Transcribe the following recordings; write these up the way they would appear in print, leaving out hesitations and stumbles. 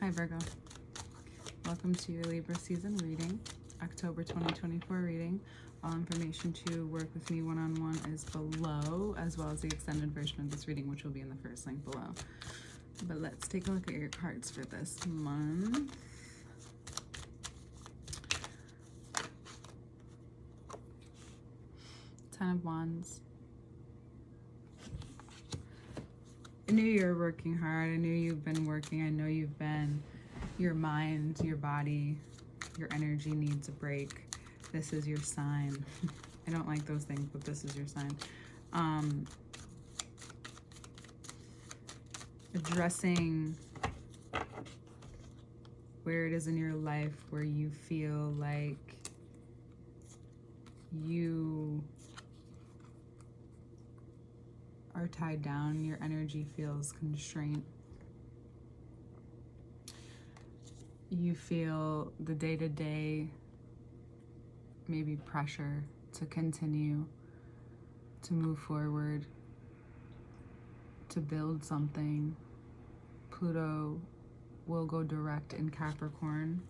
Hi Virgo, welcome to your Libra season reading, October 2024 reading. All information to work with me one-on-one is below, as well as the extended version of this reading, which will be in the first link below. But let's take a look at your cards for this month. Ten of Wands. I knew you were working hard. I knew you've been working. I know you've been, your mind, your body, your energy needs a break. This is your sign. I don't like those things, but this is your sign. Addressing where it is in your life where you feel like you are tied down, your energy feels constrained. You feel the day-to-day, maybe pressure to continue, to move forward, to build something. Pluto will go direct in Capricorn.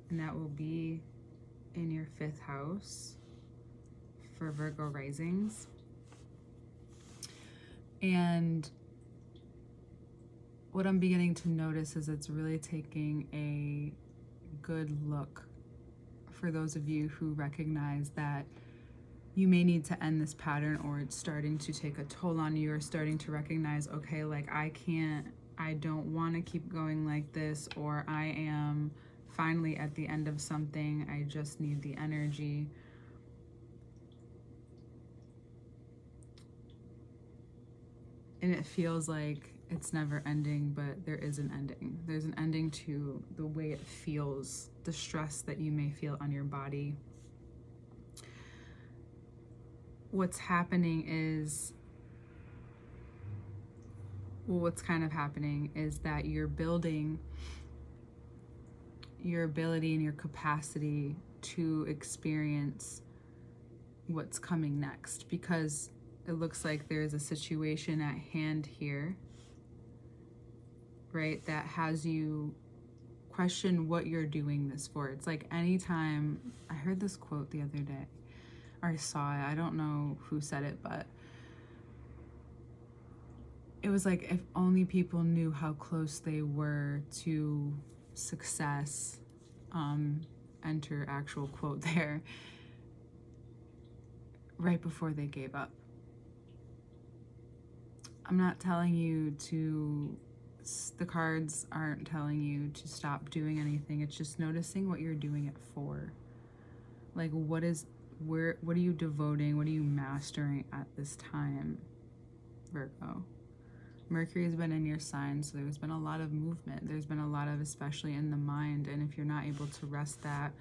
And that will be in your 5th house for Virgo risings. And what I'm beginning to notice is it's really taking a good look for those of you who recognize that you may need to end this pattern, or it's starting to take a toll on you, or starting to recognize, okay, like I don't want to keep going like this, or I am finally at the end of something. I just need the energy. And it feels like it's never ending, but there is an ending. There's an ending to the way it feels, the stress that you may feel on your body. What's happening is, what's kind of happening is that you're building your ability and your capacity to experience what's coming next, because it looks like there's a situation at hand here, right, that has you question what you're doing this for. It's like anytime, I heard this quote the other day, or I saw it, I don't know who said it, but it was like, if only people knew how close they were to success, enter actual quote there, right before they gave up. I'm not telling you to, the cards aren't telling you to stop doing anything. It's just noticing what you're doing it for. Like, what are you devoting? What are you mastering at this time, Virgo? Mercury has been in your sign, so there's been a lot of movement. There's been a lot of, especially in the mind. And if you're not able to rest that,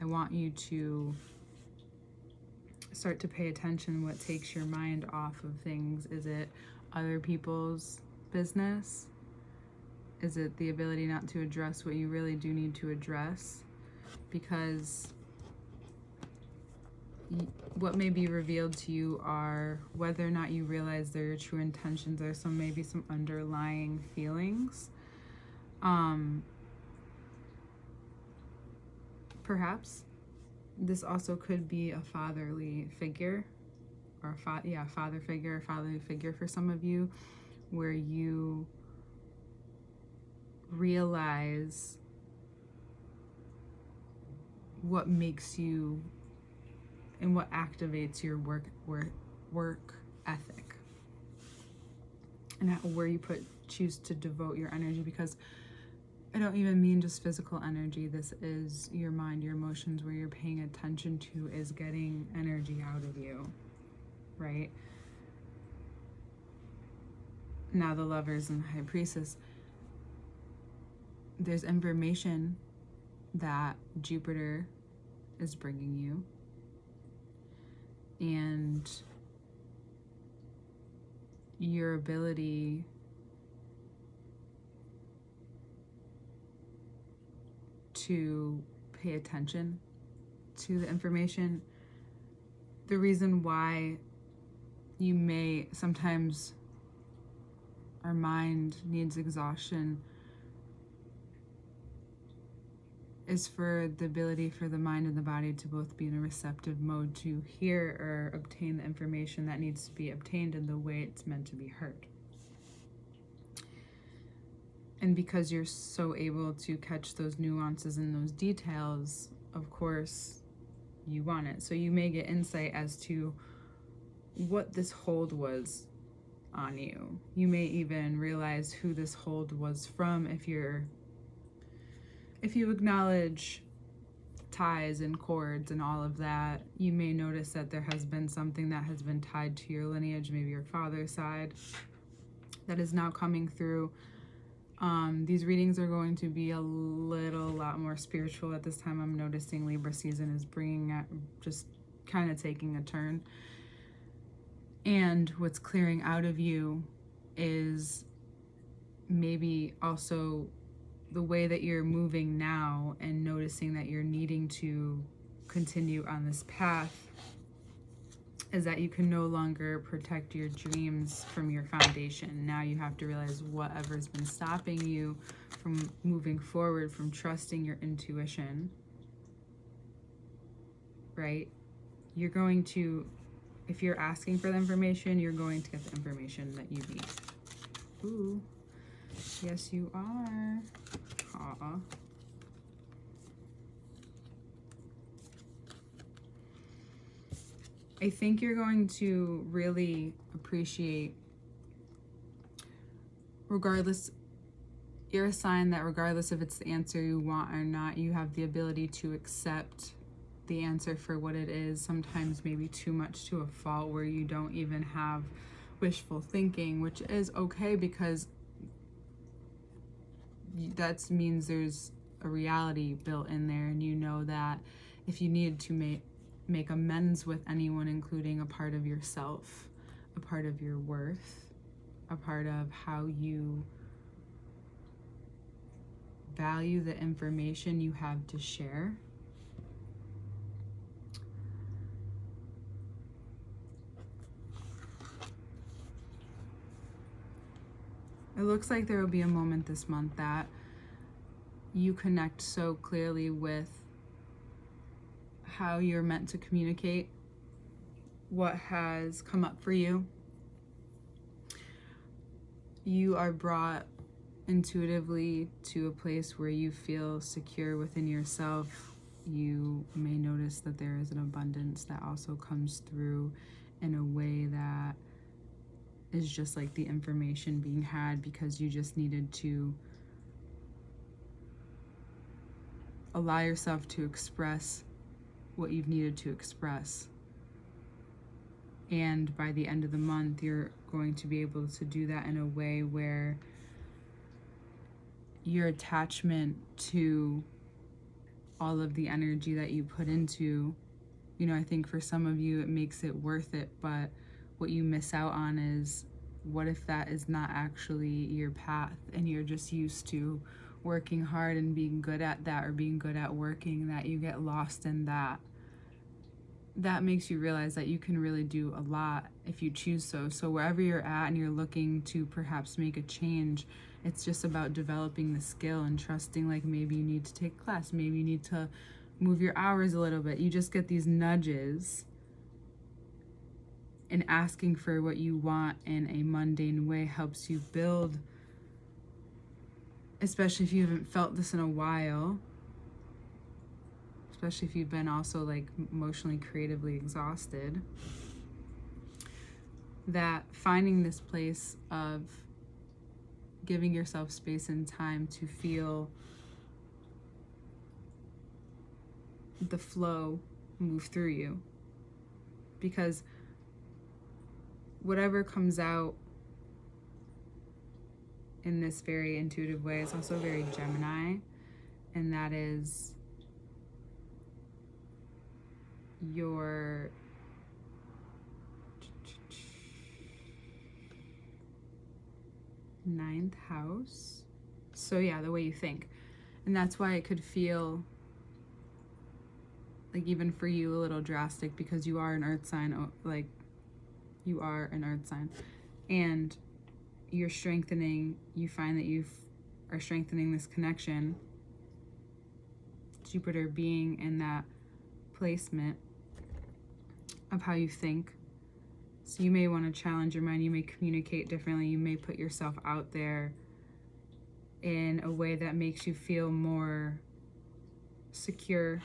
I want you to start to pay attention. What takes your mind off of things? Is it other people's business? Is it the ability not to address what you really do need to address? Because what may be revealed to you are, whether or not you realize they're your true intentions, there's maybe some underlying feelings. Perhaps this also could be a fatherly figure, or father figure, or fatherly figure for some of you, where you realize what makes you and what activates your work ethic, and where you choose to devote your energy. Because I don't even mean just physical energy. This is your mind, your emotions, where you're paying attention to is getting energy out of you, right? Now the Lovers and the High Priestess, there's information that Jupiter is bringing you, and your ability to pay attention to the information. The reason why you may sometimes our mind needs exhaustion is for the ability for the mind and the body to both be in a receptive mode to hear or obtain the information that needs to be obtained in the way it's meant to be heard. And because you're so able to catch those nuances and those details, of course, you want it. So you may get insight as to what this hold was on you. You may even realize who this hold was from if you acknowledge ties and cords and all of that. You may notice that there has been something that has been tied to your lineage, maybe your father's side, that is now coming through. These readings are going to be a lot more spiritual at this time. I'm noticing Libra season is just kind of taking a turn. And what's clearing out of you is maybe also the way that you're moving now and noticing that you're needing to continue on this path is that you can no longer protect your dreams from your foundation. Now you have to realize whatever's been stopping you from moving forward, from trusting your intuition, right? You're going to, if you're asking for the information, you're going to get the information that you need. Ooh, yes you are. Aw. I think you're going to really appreciate, regardless, you're a sign that regardless if it's the answer you want or not, you have the ability to accept the answer for what it is, sometimes maybe too much to a fault where you don't even have wishful thinking, which is okay because that means there's a reality built in there, and you know that if you needed to make amends with anyone, including a part of yourself, a part of your worth, a part of how you value the information you have to share, it looks like there will be a moment this month that you connect so clearly with how you're meant to communicate what has come up for you. You are brought intuitively to a place where you feel secure within yourself. You may notice that there is an abundance that also comes through in a way that is just like the information being had because you just needed to allow yourself to express what you've needed to express. And by the end of the month, you're going to be able to do that in a way where your attachment to all of the energy that you put into, I think for some of you, it makes it worth it. But what you miss out on is, what if that is not actually your path and you're just used to working hard and being good at that, or being good at working, that you get lost in that. That makes you realize that you can really do a lot if you choose so. So wherever you're at and you're looking to perhaps make a change, it's just about developing the skill and trusting, like maybe you need to take a class, maybe you need to move your hours a little bit. You just get these nudges, and asking for what you want in a mundane way helps you build, especially if you haven't felt this in a while, especially if you've been also like emotionally, creatively exhausted, that finding this place of giving yourself space and time to feel the flow move through you. Because whatever comes out in this very intuitive way is also very Gemini, and that is your ninth house. So yeah, the way you think. And that's why it could feel like, even for you, a little drastic, because you are an earth sign, like you are an earth sign. And you're strengthening, you find that you are strengthening this connection, Jupiter being in that placement of how you think. So you may want to challenge your mind, you may communicate differently, you may put yourself out there in a way that makes you feel more secure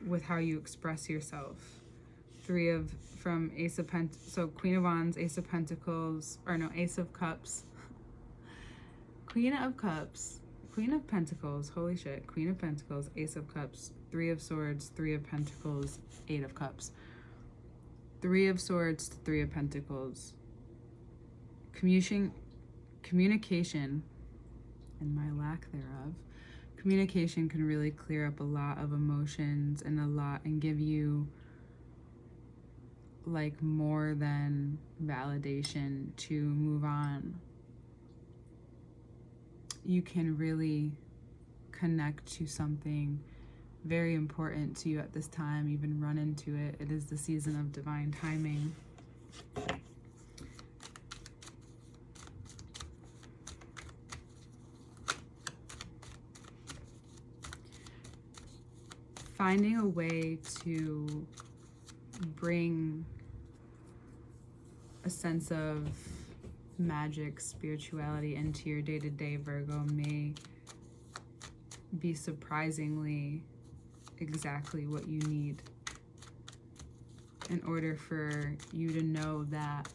with how you express yourself. From Ace of Pentacles, so Queen of Wands, Ace of Pentacles, or no, Ace of Cups, Queen of Cups, Queen of Pentacles, holy shit, Queen of Pentacles, Ace of Cups, Three of Swords, Three of Pentacles, Eight of Cups. Three of Swords, Three of Pentacles. Communication, and my lack thereof, communication can really clear up a lot of emotions and give you like more than validation to move on. You can really connect to something very important to you at this time, even run into it. It is the season of divine timing. Finding a way to bring a sense of magic, spirituality into your day-to-day, Virgo, may be surprisingly exactly what you need in order for you to know that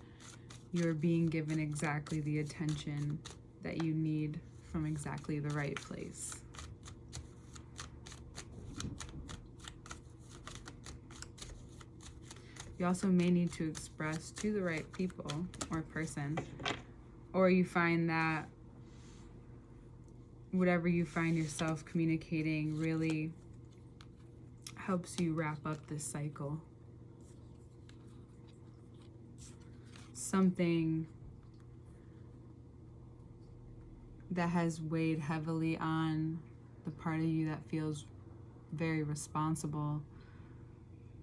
you're being given exactly the attention that you need from exactly the right place. You also may need to express to the right people or person, or you find that whatever you find yourself communicating really helps you wrap up this cycle. Something that has weighed heavily on the part of you that feels very responsible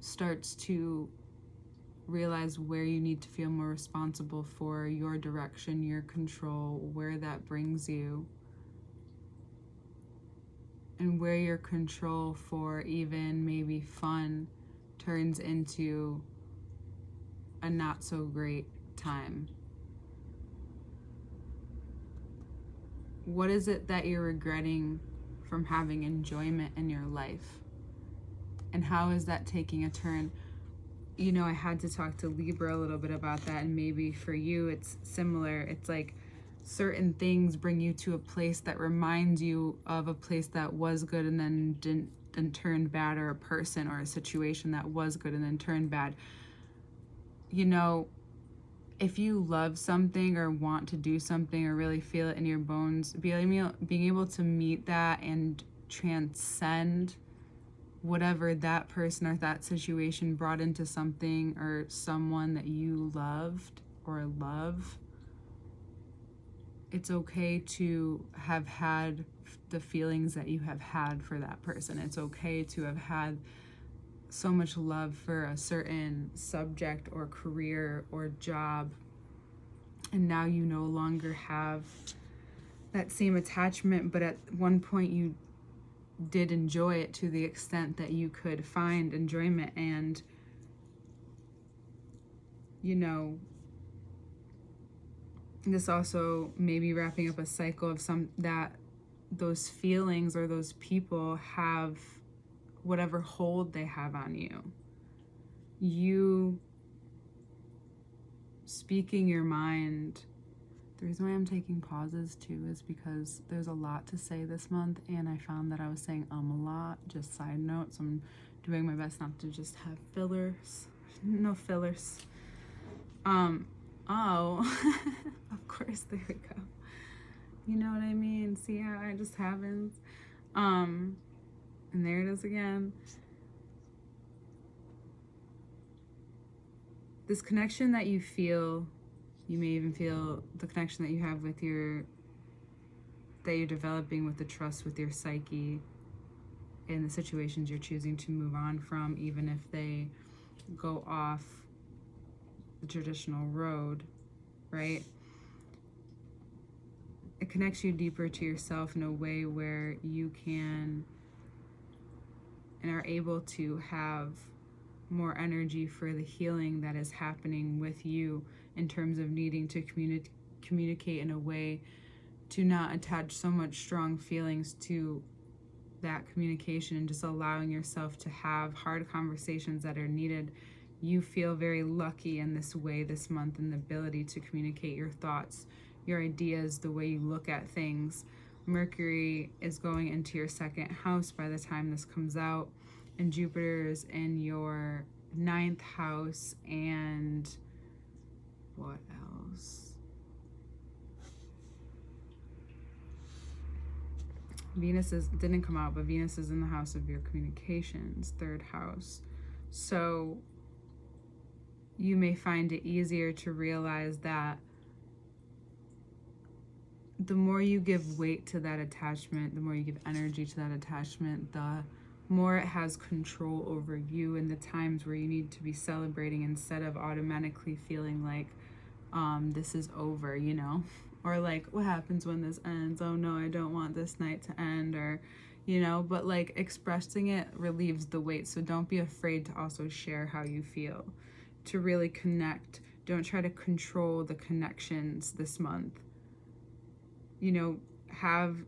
starts to realize where you need to feel more responsible for your direction, your control, where that brings you, and where your control for even maybe fun turns into a not so great time. What is it that you're regretting from having enjoyment in your life? And how is that taking a turn? You know, I had to talk to Libra a little bit about that, and maybe for you it's similar. It's like certain things bring you to a place that reminds you of a place that was good and then turned bad, or a person or a situation that was good and then turned bad. You know, if you love something or want to do something or really feel it in your bones, being able to meet that and transcend whatever that person or that situation brought into something or someone that you loved or love, it's okay to have had the feelings that you have had for that person. It's okay to have had so much love for a certain subject or career or job, and now you no longer have that same attachment, but at one point you did enjoy it to the extent that you could find enjoyment. And you know, this also may be wrapping up a cycle of those feelings or those people have whatever hold they have on you. You speaking your mind. The reason why I'm taking pauses too is because there's a lot to say this month, and I found that I was saying a lot, just side note, so I'm doing my best not to just have fillers. No fillers. Oh, of course, there we go. You know what I mean? See how it just happens? And there it is again. This connection that you feel, you may even feel the connection that you have with that you're developing with the trust with your psyche in the situations you're choosing to move on from, even if they go off the traditional road, right? it connects you deeper to yourself in a way where you can and are able to have more energy for the healing that is happening with you, in terms of needing to communicate in a way to not attach so much strong feelings to that communication, and just allowing yourself to have hard conversations that are needed. You feel very lucky in this way this month, in the ability to communicate your thoughts, your ideas, the way you look at things. Mercury is going into your second house by the time this comes out, and Jupiter is in your ninth house, and what else? Didn't come out, but Venus is in the house of your communications, third house. So you may find it easier to realize that the more you give weight to that attachment, the more you give energy to that attachment, the more it has control over you in the times where you need to be celebrating, instead of automatically feeling like this is over, you know? Or like, what happens when this ends? Oh no, I don't want this night to end, or, you know, but like expressing it relieves the weight. So don't be afraid to also share how you feel, to really connect. Don't try to control the connections this month. You know, have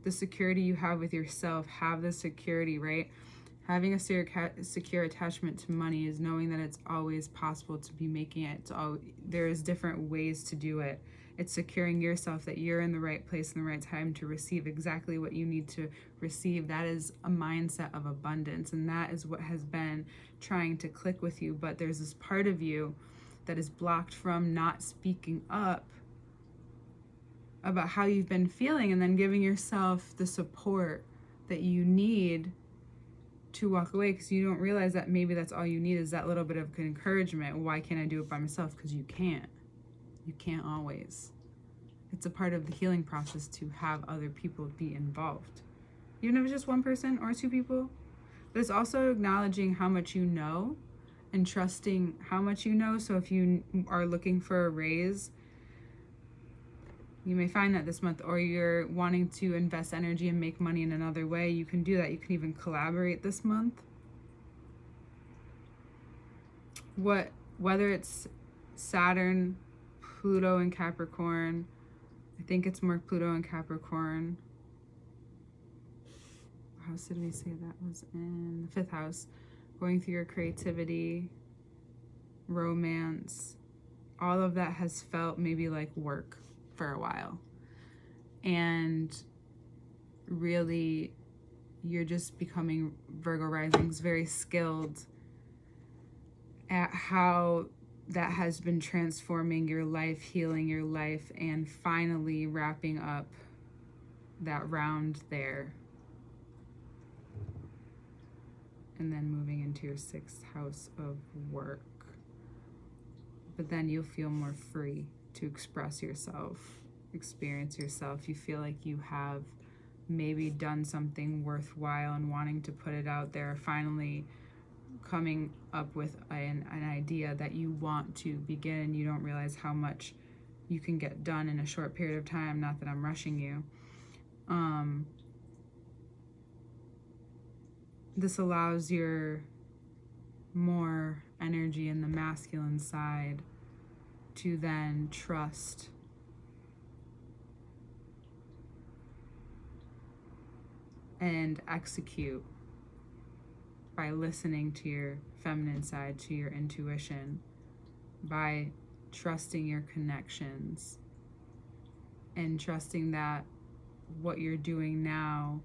the security you have with yourself, have the security, right? Having a secure attachment to money is knowing that it's always possible to be making it. There is different ways to do it. It's securing yourself that you're in the right place in the right time to receive exactly what you need to receive. That is a mindset of abundance, and that is what has been trying to click with you. But there's this part of you that is blocked from not speaking up about how you've been feeling, and then giving yourself the support that you need to walk away, because you don't realize that maybe that's all you need, is that little bit of encouragement. Why can't I do it by myself? Because you can't. You can't always. It's a part of the healing process to have other people be involved, even if it's just one person or two people. But it's also acknowledging how much you know and trusting how much you know. So if you are looking for a raise, you may find that this month, or you're wanting to invest energy and make money in another way, you can do that. You can even collaborate this month. Whether it's Saturn, Pluto and Capricorn, I think it's more Pluto and Capricorn. What house did we say that was in? The fifth house. Going through your creativity, romance, all of that has felt maybe like work for a while. And really, you're just becoming, Virgo risings, very skilled at how that has been transforming your life, healing your life, and finally wrapping up that round there. And then moving into your sixth house of work. But then you'll feel more free to express yourself, experience yourself. You feel like you have maybe done something worthwhile and wanting to put it out there, finally coming up with an idea that you want to begin, and you don't realize how much you can get done in a short period of time. Not that I'm rushing you. This allows your more energy in the masculine side to then trust and execute by listening to your feminine side, to your intuition, by trusting your connections and trusting that what you're doing now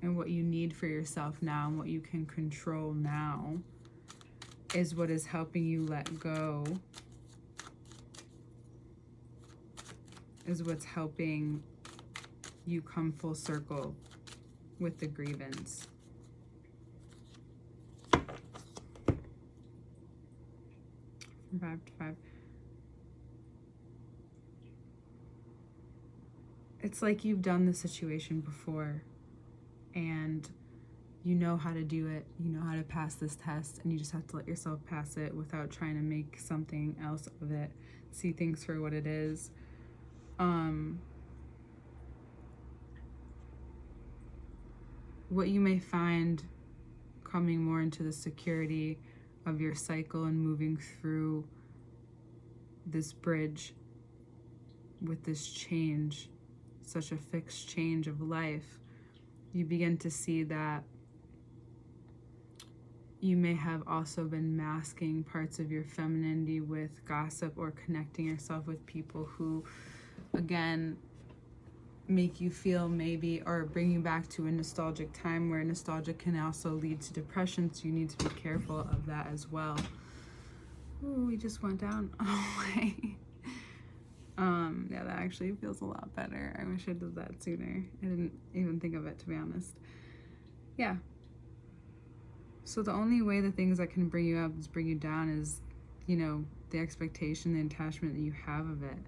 and what you need for yourself now and what you can control now is what is helping you let go, is what's helping you come full circle with the grievance. From 5 to 5. It's like you've done the situation before and you know how to do it, you know how to pass this test, and you just have to let yourself pass it without trying to make something else of it, see things for what it is. What you may find coming more into the security of your cycle and moving through this bridge with this change, such a fixed change of life, you begin to see that you may have also been masking parts of your femininity with gossip or connecting yourself with people who, again, make you feel maybe or bring you back to a nostalgic time, where nostalgia can also lead to depression, so you need to be careful of that as well. Ooh, we just went down away. Yeah, that actually feels a lot better. I wish I did that sooner. I didn't even think of it, to be honest. Yeah. So the only way the things that can bring you up is bring you down is, you know, the expectation, the attachment that you have of it.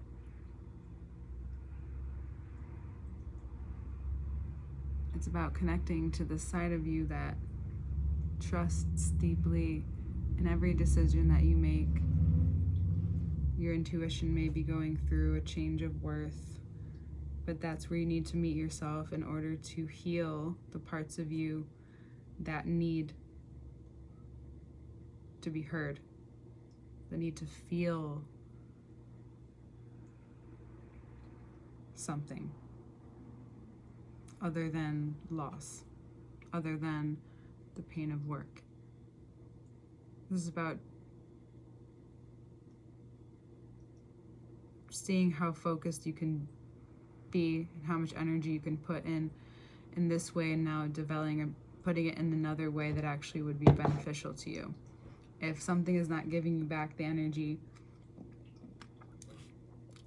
It's about connecting to the side of you that trusts deeply in every decision that you make. Your intuition may be going through a change of worth, but that's where you need to meet yourself in order to heal the parts of you that need to be heard, that need to feel something other than loss, other than the pain of work. This is about seeing how focused you can be and how much energy you can put in this way, and now developing and putting it in another way that actually would be beneficial to you. If something is not giving you back the energy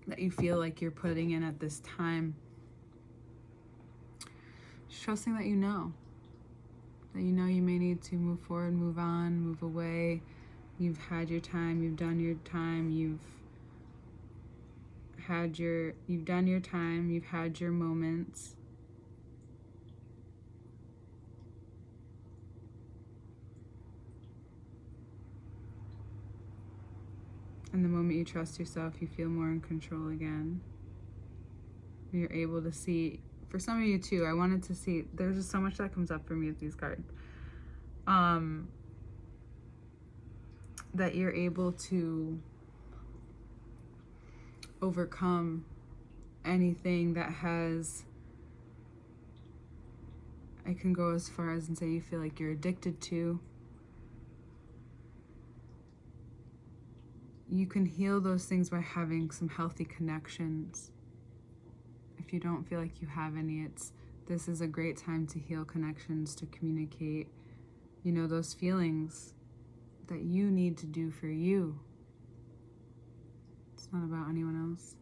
that you feel like you're putting in at this time, just trusting that you know you may need to move forward, move on, move away. You've had your time, you've done your time, you've done your time, you've had your moments. And the moment you trust yourself, you feel more in control again. You're able to see, for some of you too, I wanted to see, there's just so much that comes up for me with these cards. That you're able to overcome anything that has, I can go as far as and say you feel like you're addicted to. You can heal those things by having some healthy connections. If you don't feel like you have any, this is a great time to heal connections, to communicate, you know, those feelings that you need to do for you. It's not about anyone else.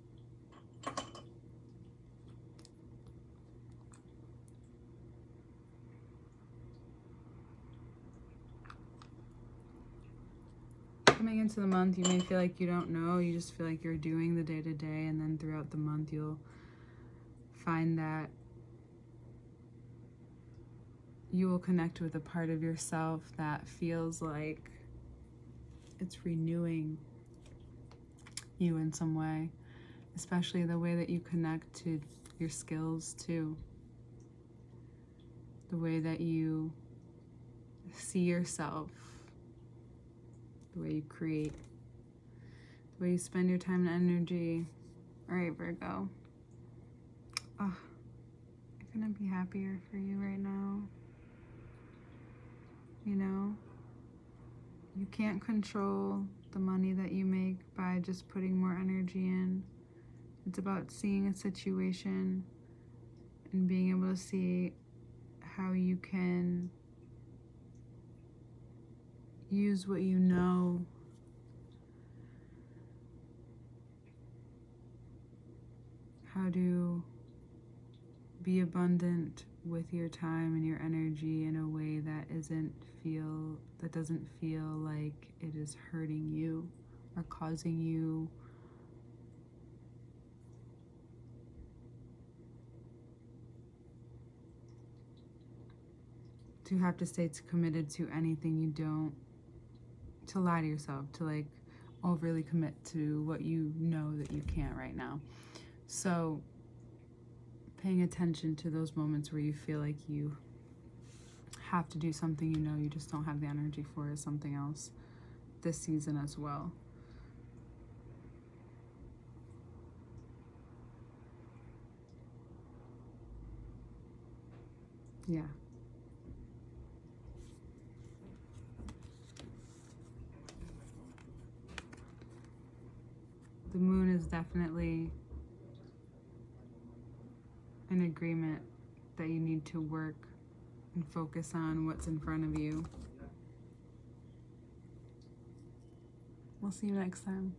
Coming into the month, you may feel like you don't know, you just feel like you're doing the day-to-day, and then throughout the month you'll find that you will connect with a part of yourself that feels like it's renewing you in some way, especially the way that you connect to your skills too, the way that you see yourself, the way you create, the way you spend your time and energy. All right, Virgo. Oh, I couldn't be happier for you right now. You know, you can't control the money that you make by just putting more energy in. It's about seeing a situation and being able to see how you can use what you know how to be abundant with your time and your energy in a way that doesn't feel like it is hurting you or causing you to have to stay committed to anything you don't, to lie to yourself, to like overly commit to what you know that you can't right now. So paying attention to those moments where you feel like you have to do something you know you just don't have the energy for is something else this season as well. Yeah. The moon is definitely an agreement that you need to work and focus on what's in front of you. We'll see you next time.